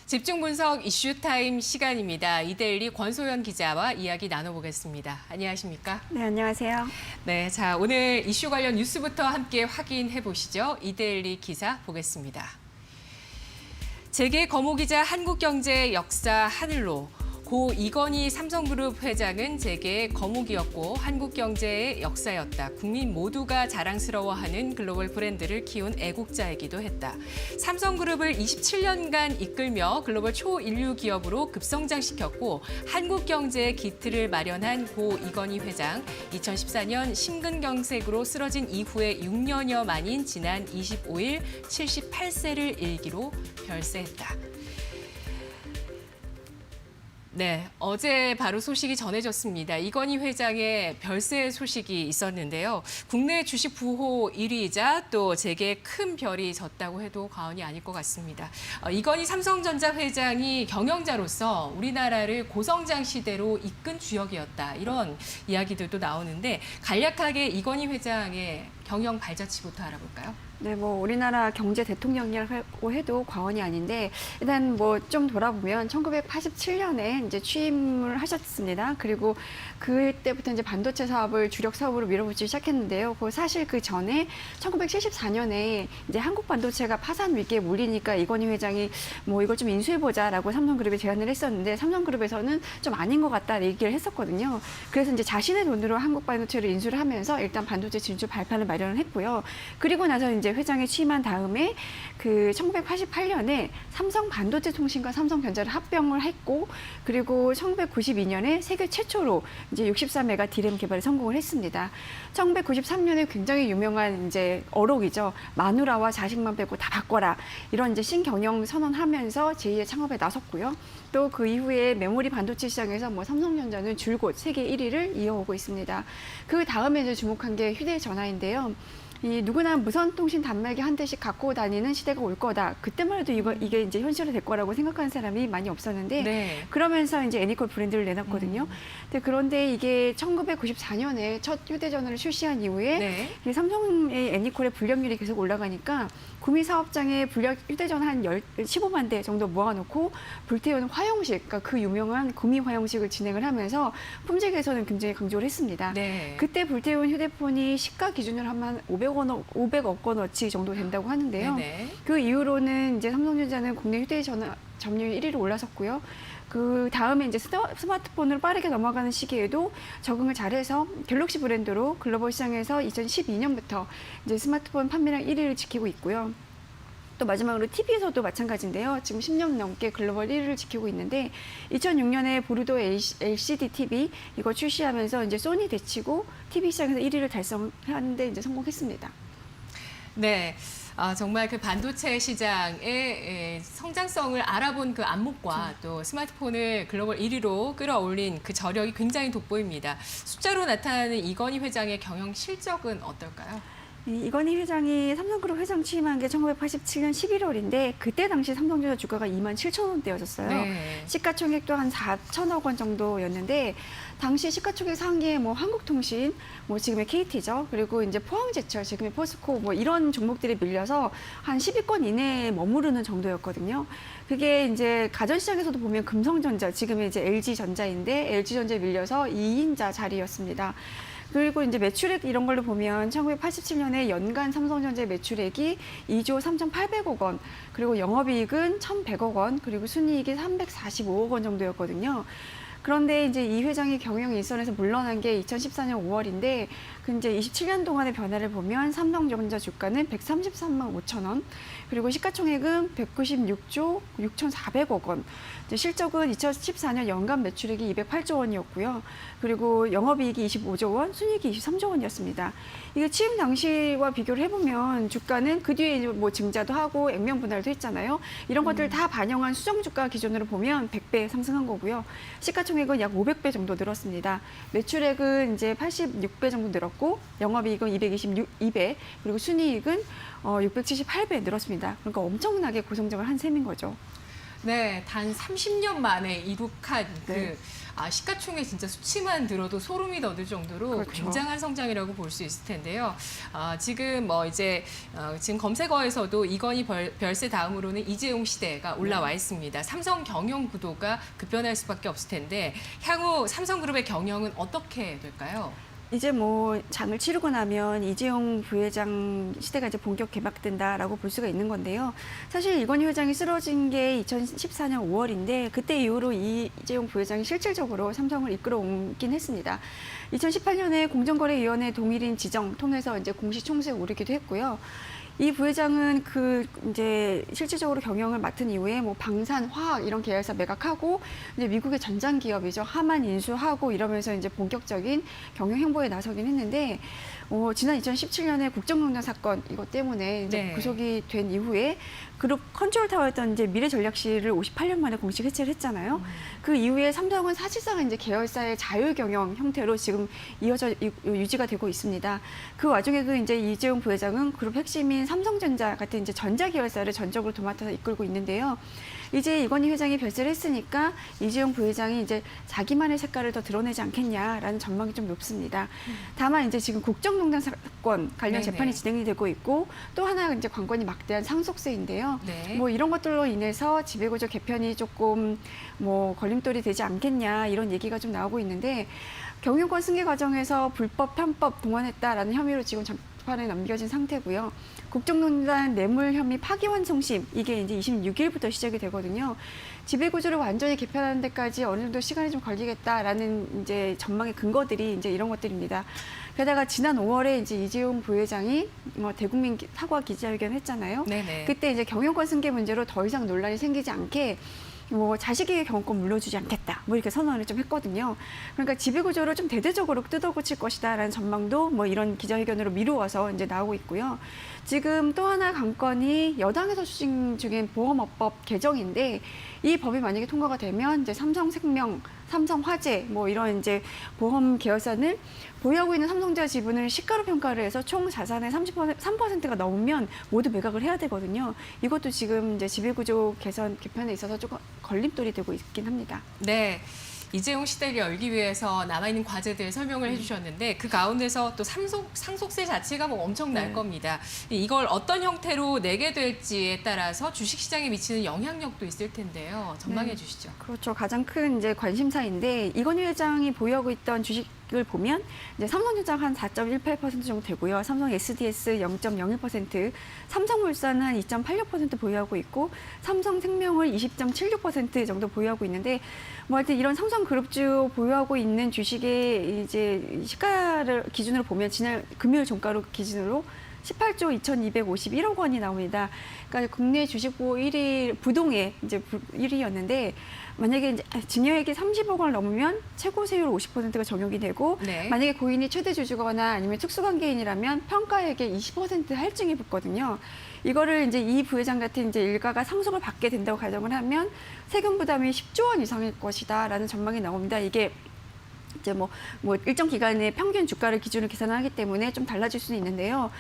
집중 분석 이슈타임 시간입니다. 이데일리 권소연 기자와 이야기 나눠보겠습니다. 안녕하십니까? 네, 안녕하세요. 네, 자 오늘 이슈 관련 뉴스부터 함께 확인해 보시죠. 이데일리 기사 보겠습니다. 재계 거모 기자 한국경제 역사 하늘로. 고 이건희 삼성그룹 회장은 재계의 거목이었고 한국경제의 역사였다. 국민 모두가 자랑스러워하는 글로벌 브랜드를 키운 애국자이기도 했다. 삼성그룹을 27년간 이끌며 글로벌 초인류 기업으로 급성장시켰고 한국경제의 기틀을 마련한 고 이건희 회장. 2014년 심근경색으로 쓰러진 이후에 6년여 만인 지난 25일 78세를 일기로 별세했다. 네, 어제 바로 소식이 전해졌습니다. 이건희 회장의 별세 소식이 있었는데요. 국내 주식 부호 1위이자 또 재계에 큰 별이 졌다고 해도 과언이 아닐 것 같습니다. 이건희 삼성전자 회장이 경영자로서 우리나라를 고성장 시대로 이끈 주역이었다. 이런 이야기들도 나오는데 간략하게 이건희 회장의 경영 발자취부터 알아볼까요? 네, 뭐 우리나라 경제 대통령이라고 해도 과언이 아닌데 일단 뭐 좀 돌아보면 1987년에 이제 취임을 하셨습니다. 그리고 그때부터 이제 반도체 사업을 주력 사업으로 밀어붙이기 시작했는데요. 사실 그 전에 1974년에 이제 한국 반도체가 파산 위기에 몰리니까 이건희 회장이 뭐 이걸 좀 인수해보자라고 삼성그룹에 제안을 했었는데 삼성그룹에서는 좀 아닌 것 같다 얘기를 했었거든요. 그래서 이제 자신의 돈으로 한국 반도체를 인수를 하면서 일단 반도체 진출 발판을 마련을 했고요. 그리고 나서 이제 회장에 취임한 다음에 그 1988년에 삼성 반도체 통신과 삼성전자를 합병을 했고 그리고 1992년에 세계 최초로 이제 63메가 D램 개발에 성공을 했습니다. 1993년에 굉장히 유명한 이제 어록이죠. 마누라와 자식만 빼고 다 바꿔라. 이런 이제 신경영 선언하면서 제2의 창업에 나섰고요. 또 그 이후에 메모리 반도체 시장에서 뭐 삼성전자는 줄곧 세계 1위를 이어오고 있습니다. 그 다음에 이제 주목한 게 휴대전화인데요. 이 누구나 무선 통신 단말기 한 대씩 갖고 다니는 시대가 올 거다. 그때만 해도 이게 이제 현실이 될 거라고 생각하는 사람이 많이 없었는데 네. 그러면서 이제 애니콜 브랜드를 내놨거든요. 그런데 이게 1994년에 첫 휴대전화를 출시한 이후에 네. 이 삼성의 애니콜의 불량률이 계속 올라가니까 구미 사업장에 휴대전화 한 15만 대 정도 모아놓고 불태운 화형식, 그러니까 그 유명한 구미 화형식을 진행을 하면서 품질 개선을 굉장히 강조를 했습니다. 네. 그때 불태운 휴대폰이 시가 기준으로 하면 500억 원어치 정도 된다고 하는데요. 네네. 그 이후로는 이제 삼성전자는 국내 휴대전화 점유율 1위로 올라섰고요. 그 다음에 이제 스마트폰으로 빠르게 넘어가는 시기에도 적응을 잘해서 갤럭시 브랜드로 글로벌 시장에서 2012년부터 이제 스마트폰 판매량 1위를 지키고 있고요. 또 마지막으로 TV에서도 마찬가지인데요. 지금 10년 넘게 글로벌 1위를 지키고 있는데 2006년에 보르도 LCD TV 이거 출시하면서 이제 소니 대치고 TV 시장에서 1위를 달성하는데 이제 성공했습니다. 네. 정말 그 반도체 시장의 성장성을 알아본 그 안목과 또 스마트폰을 글로벌 1위로 끌어올린 그 저력이 굉장히 돋보입니다. 숫자로 나타나는 이건희 회장의 경영 실적은 어떨까요? 이건희 회장이 삼성그룹 회장 취임한 게 1987년 11월인데 그때 당시 삼성전자 주가가 27,000원대였었어요. 네. 시가총액도 한 4천억 원 정도였는데 당시 시가총액 상위에 뭐 한국통신, 뭐 지금의 KT죠. 그리고 이제 포항제철, 지금의 포스코 뭐 이런 종목들이 밀려서 한 10위권 이내에 머무르는 정도였거든요. 그게 이제 가전시장에서도 보면 금성전자, 지금의 이제 LG전자인데 LG전자에 밀려서 2인자 자리였습니다. 그리고 이제 매출액 이런 걸로 보면 1987년에 연간 삼성전자의 매출액이 2조 3,800억 원, 그리고 영업이익은 1,100억 원, 그리고 순이익이 345억 원 정도였거든요. 그런데 이제 이 회장이 경영 일선에서 물러난 게 2014년 5월인데 그 이제 27년 동안의 변화를 보면 삼성전자 주가는 133만 5천 원, 그리고 시가총액은 196조 6,400억 원, 실적은 2014년 연간 매출액이 208조 원이었고요. 그리고 영업이익이 25조 원, 순이익이 23조 원이었습니다. 이게 취임 당시와 비교를 해보면 주가는 그 뒤에 뭐 증자도 하고 액면 분할도 했잖아요. 이런 것들 다 반영한 수정 주가 기준으로 보면 100배 상승한 거고요. 시가총액은 약 500배 정도 늘었습니다. 매출액은 이제 86배 정도 늘었고 영업이익은 222배, 그리고 순이익은 678배 늘었습니다. 그러니까 엄청나게 고성장을 한 셈인 거죠. 네, 단 30년 만에 이룩한 네. 시가총액 진짜 수치만 들어도 소름이 돋을 정도로 그렇죠. 굉장한 성장이라고 볼 수 있을 텐데요. 지금 지금 검색어에서도 이건희 별세 다음으로는 이재용 시대가 올라와 있습니다. 삼성 경영 구도가 급변할 수밖에 없을 텐데 향후 삼성그룹의 경영은 어떻게 될까요? 이제 뭐 장을 치르고 나면 이재용 부회장 시대가 이제 본격 개막된다라고 볼 수가 있는 건데요. 사실 이건희 회장이 쓰러진 게 2014년 5월인데 그때 이후로 이재용 부회장이 실질적으로 삼성을 이끌어오긴 했습니다. 2018년에 공정거래위원회 동일인 지정 통해서 이제 공시 총수에 오르기도 했고요. 이 부회장은 이제 실질적으로 경영을 맡은 이후에 뭐 방산, 화학 이런 계열사 매각하고 이제 미국의 전장 기업이죠. 하만 인수하고 이러면서 이제 본격적인 경영 행보에 나서긴 했는데 지난 2017년에 국정농단 사건 이것 때문에 이제 네. 구속이 된 이후에 그룹 컨트롤 타워였던 이제 미래전략실을 58년 만에 공식 해체를 했잖아요. 그 이후에 삼성은 사실상 이제 계열사의 자율 경영 형태로 지금 유지가 되고 있습니다. 그 와중에도 이제 이재용 부회장은 그룹 핵심인 삼성전자 같은 이제 전자 계열사를 전적으로 도맡아서 이끌고 있는데요. 이제 이건희 회장이 별세를 했으니까 이재용 부회장이 이제 자기만의 색깔을 더 드러내지 않겠냐라는 전망이 좀 높습니다. 다만 이제 지금 국정농단 사건 관련 네네. 재판이 진행이 되고 있고 또 하나 이제 관건이 막대한 상속세인데요. 네. 뭐 이런 것들로 인해서 지배구조 개편이 조금 뭐 걸림돌이 되지 않겠냐 이런 얘기가 좀 나오고 있는데 경영권 승계 과정에서 불법 편법 동원했다라는 혐의로 지금 재판에 넘겨진 상태고요. 국정농단 뇌물 혐의 파기환송심 이게 이제 26일부터 시작이 되거든요. 지배구조를 완전히 개편하는 데까지 어느 정도 시간이 좀 걸리겠다라는 이제 전망의 근거들이 이제 이런 것들입니다. 게다가 지난 5월에 이제 이재용 부회장이 대국민 사과 기자회견 했잖아요. 네네. 그때 이제 경영권 승계 문제로 더 이상 논란이 생기지 않게 자식에게 경영권 물려주지 않겠다. 이렇게 선언을 좀 했거든요. 그러니까 지배구조를 좀 대대적으로 뜯어고칠 것이다라는 전망도 이런 기자회견으로 미루어서 이제 나오고 있고요. 지금 또 하나 관건이 여당에서 추진 중인 보험업법 개정인데 이 법이 만약에 통과가 되면 이제 삼성생명, 삼성화재 이런 이제 보험 계열사는 보유하고 있는 삼성전자 지분을 시가로 평가를 해서 총 자산의 3%가 넘으면 모두 매각을 해야 되거든요. 이것도 지금 이제 지배구조 개편에 있어서 조금 걸림돌이 되고 있긴 합니다. 네. 이재용 시대를 열기 위해서 남아있는 과제들 설명을 해주셨는데 그 가운데서 또 상속세 자체가 엄청날 네. 겁니다. 이걸 어떤 형태로 내게 될지에 따라서 주식시장에 미치는 영향력도 있을 텐데요. 전망해 네. 주시죠. 그렇죠. 가장 큰 이제 관심사인데 이건희 회장이 보유하고 있던 주식을 보면 이제 삼성전자가 한 4.18% 정도 되고요. 삼성 SDS 0.01%, 삼성물산은 한 2.86% 보유하고 있고 삼성생명을 20.76% 정도 보유하고 있는데 하여튼 이런 삼성그룹주 보유하고 있는 주식의 이제 시가를 기준으로 보면 지난 금요일 종가로 기준으로 18조 2,251억 원이 나옵니다. 그러니까 국내 주식 보유 1위 부동의 이제 1위였는데 만약에 이제 증여액이 30억 원을 넘으면 최고 세율 50%가 적용이 되고 네. 만약에 고인이 최대 주주거나 아니면 특수관계인이라면 평가액의 20% 할증이 붙거든요. 이거를 이제 이 부회장 같은 이제 일가가 상속을 받게 된다고 가정을 하면 세금 부담이 10조 원 이상일 것이다라는 전망이 나옵니다. 이게 이제 일정 기간의 평균 주가를 기준으로 계산하기 때문에 좀 달라질 수는 있는데요.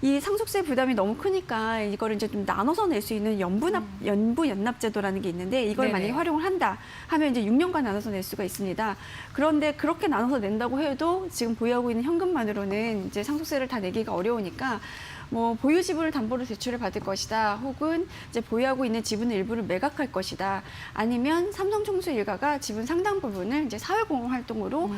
이 상속세 부담이 너무 크니까 이거를 이제 좀 나눠서 낼 수 있는 연부연납제도라는 게 있는데 이걸 네네. 만약에 활용을 한다 하면 이제 6년간 나눠서 낼 수가 있습니다. 그런데 그렇게 나눠서 낸다고 해도 지금 보유하고 있는 현금만으로는 이제 상속세를 다 내기가 어려우니까 보유 지분을 담보로 대출을 받을 것이다. 혹은 이제 보유하고 있는 지분의 일부를 매각할 것이다. 아니면 삼성 총수 일가가 지분 상당 부분을 이제 사회공헌 활동으로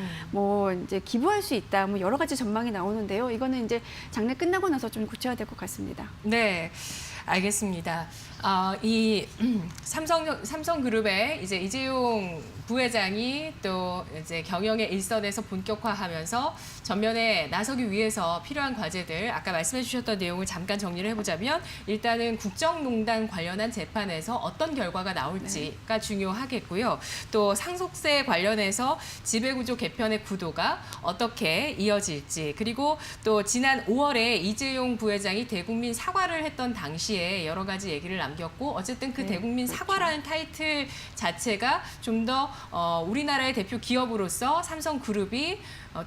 이제 기부할 수 있다. 여러 가지 전망이 나오는데요. 이거는 이제 장래 끝나고 나서 좀 고쳐야 될 것 같습니다. 네. 알겠습니다. 이 삼성그룹의 이제 이재용 부회장이 또 이제 경영의 일선에서 본격화하면서 전면에 나서기 위해서 필요한 과제들 아까 말씀해 주셨던 내용을 잠깐 정리를 해보자면 일단은 국정농단 관련한 재판에서 어떤 결과가 나올지가 중요하겠고요. 또 상속세 관련해서 지배구조 개편의 구도가 어떻게 이어질지 그리고 또 지난 5월에 이재용 부회장이 대국민 사과를 했던 당시에 여러 가지 얘기를 남겼고 어쨌든 그 네, 대국민 그렇죠. 사과라는 타이틀 자체가 좀 더 우리나라의 대표 기업으로서 삼성그룹이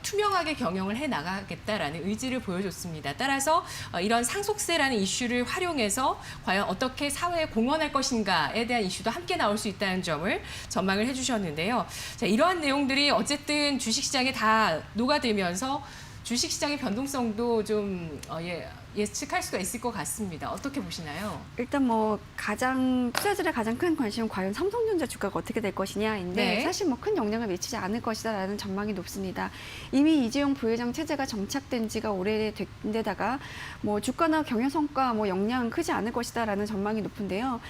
투명하게 경영을 해 나가겠다라는 의지를 보여줬습니다. 따라서 이런 상속세라는 이슈를 활용해서 과연 어떻게 사회에 공헌할 것인가에 대한 이슈도 함께 나올 수 있다는 점을 전망을 해주셨는데요. 자, 이러한 내용들이 어쨌든 주식시장에 다 녹아들면서 주식시장의 변동성도 좀 예측할 수가 있을 것 같습니다. 어떻게 보시나요? 일단 뭐 투자자들의 가장 큰 관심은 과연 삼성전자 주가가 어떻게 될 것이냐인데 네. 사실 뭐 큰 영향을 미치지 않을 것이다라는 전망이 높습니다. 이미 이재용 부회장 체제가 정착된 지가 오래된데다가 뭐 주가나 경영 성과 뭐 영향은 크지 않을 것이다라는 전망이 높은데요.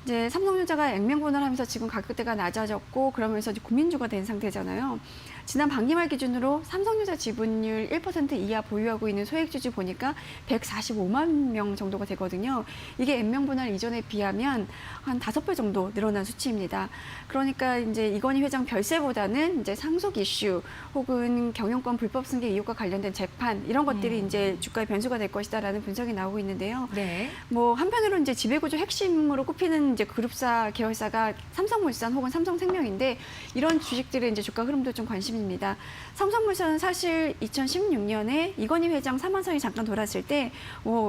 이제 삼성전자가 액면 분할하면서 지금 가격대가 낮아졌고 그러면서 이제 고민주가 된 상태잖아요. 지난 반기말 기준으로 삼성전자 지분율 1% 이하 보유하고 있는 소액주주 보니까 145만 명 정도가 되거든요. 이게 액면 분할 이전에 비하면 한 5배 정도 늘어난 수치입니다. 그러니까 이제 이건희 회장 별세보다는 이제 상속 이슈 혹은 경영권 불법 승계 의혹과 관련된 재판 이런 것들이 이제 주가의 변수가 될 것이다라는 분석이 나오고 있는데요. 네. 뭐 한편으로 이제 지배구조 핵심으로 꼽히는 이제 그룹사 계열사가 삼성물산 혹은 삼성생명인데 이런 주식들의 이제 주가 흐름도 좀 관심입니다. 삼성물산은 사실 2016년에 이건희 회장 사만성이 잠깐 돌았을 때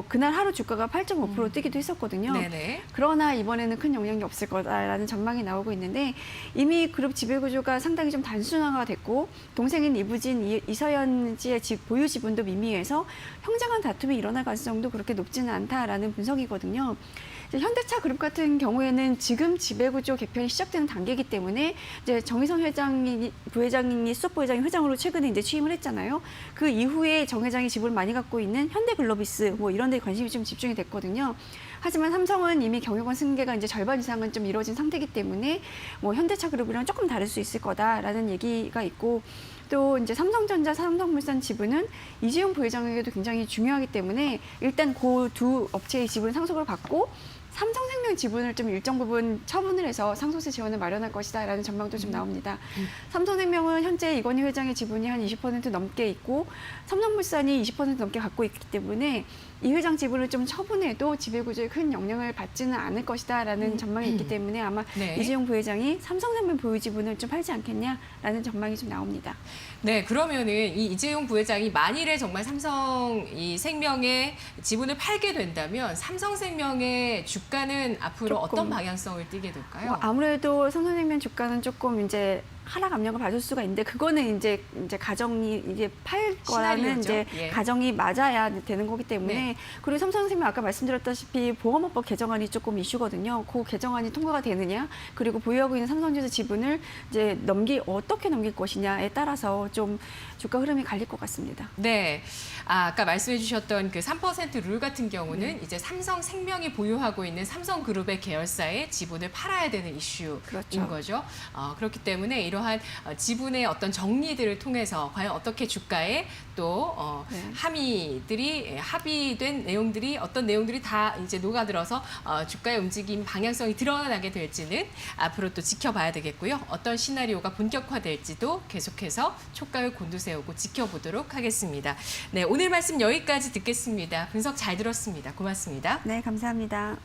그날 하루 주가가 8.5% 뛰기도 했었거든요. 네네. 그러나 이번에는 큰 영향이 없을 거다라는 전망이 나오고 있는데 이미 그룹 지배구조가 상당히 좀 단순화가 됐고 동생인 이부진, 이서연 씨의 보유 지분도 미미해서 형제간 다툼이 일어날 가능성도 그렇게 높지는 않다라는 분석이거든요. 현대차 그룹 같은 경우에는 지금 지배구조 개편이 시작되는 단계이기 때문에 이제 정의선 부회장이 수석 부회장이 회장으로 최근에 이제 취임을 했잖아요. 그 이후에 정 회장이 지분을 많이 갖고 있는 현대글로비스 뭐 이런 데 관심이 좀 집중이 됐거든요. 하지만 삼성은 이미 경영권 승계가 이제 절반 이상은 좀 이루어진 상태이기 때문에 뭐 현대차 그룹이랑 조금 다를 수 있을 거다라는 얘기가 있고 또 삼성전자, 삼성물산 지분은 이재용 부회장에게도 굉장히 중요하기 때문에 일단 그 두 업체의 지분 상속을 받고 삼성생명 지분을 좀 일정 부분 처분을 해서 상속세 지원을 마련할 것이다라는 전망도 좀 나옵니다. 삼성생명은 현재 이건희 회장의 지분이 한 20% 넘게 있고 삼성물산이 20% 넘게 갖고 있기 때문에 이 회장 지분을 좀 처분해도 지배구조에 큰 영향을 받지는 않을 것이다라는 전망이 있기 때문에 아마 네. 이재용 부회장이 삼성생명 보유 지분을 좀 팔지 않겠냐라는 전망이 좀 나옵니다. 네, 그러면은 이 이재용 부회장이 만일에 정말 삼성 이 생명의 지분을 팔게 된다면 삼성생명의 주가는 앞으로 조금, 어떤 방향성을 띠게 될까요? 아무래도 삼성생명 주가는 조금 이제 하락 압력을 받을 수가 있는데 그거는 이제 가정이 이제 팔 거라는 시나리오죠. 이제 예. 가정이 맞아야 되는 거기 때문에 네. 그리고 삼성생명 아까 말씀드렸다시피 보험업법 개정안이 조금 이슈거든요. 그 개정안이 통과가 되느냐 그리고 보유하고 있는 삼성전자 지분을 이제 어떻게 넘길 것이냐에 따라서 좀 주가 흐름이 갈릴 것 같습니다. 네. 아까 말씀해 주셨던 그 3%룰 같은 경우는 이제 삼성생명이 보유하고 있는 삼성그룹의 계열사의 지분을 팔아야 되는 이슈인 그렇죠. 거죠. 그렇기 때문에 이러한 지분의 어떤 정리들을 통해서 과연 어떻게 주가에 또 네. 합의된 내용들이 어떤 내용들이 다 이제 녹아들어서 주가의 움직임 방향성이 드러나게 될지는 앞으로 또 지켜봐야 되겠고요. 어떤 시나리오가 본격화될지도 계속해서 촉각을 곤두세우고 지켜보도록 하겠습니다. 네, 오늘 말씀 여기까지 듣겠습니다. 분석 잘 들었습니다. 고맙습니다. 네, 감사합니다.